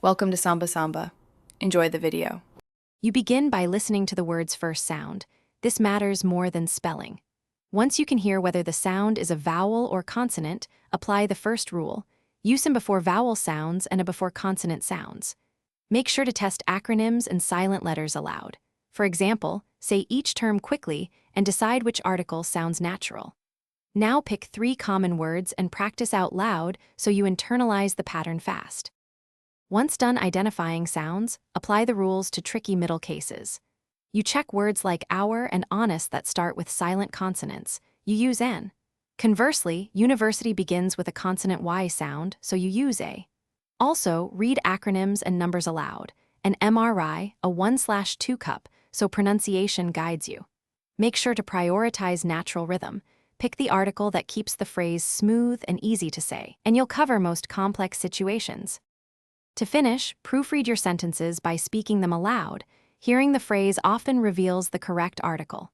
Welcome to Samba Samba. Enjoy the video. You begin by listening to the word's first sound. This matters more than spelling. Once you can hear whether the sound is a vowel or consonant, apply the first rule. Use them before vowel sounds and before consonant sounds. Make sure to test acronyms and silent letters aloud. For example, say each term quickly and decide which article sounds natural. Now pick 3 common words and practice out loud so you internalize the pattern fast. Once done identifying sounds, apply the rules to tricky middle cases. You check words like hour and honest that start with silent consonants. You use N. Conversely, university begins with a consonant Y sound, so you use A. Also, read acronyms and numbers aloud. An MRI, a 1/2 cup, so pronunciation guides you. Make sure to prioritize natural rhythm. Pick the article that keeps the phrase smooth and easy to say, and you'll cover most complex situations. To finish, proofread your sentences by speaking them aloud. Hearing the phrase often reveals the correct article.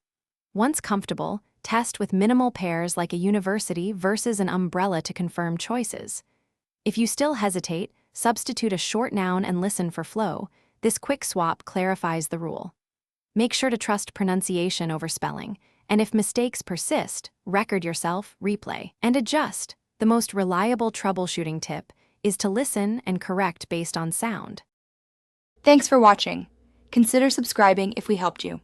Once comfortable, test with minimal pairs like a university versus an umbrella to confirm choices. If you still hesitate, substitute a short noun and listen for flow. This quick swap clarifies the rule. Make sure to trust pronunciation over spelling, and if mistakes persist, record yourself, replay, and adjust. The most reliable troubleshooting tip is to listen and correct based on sound. Thanks for watching. Consider subscribing if we helped you.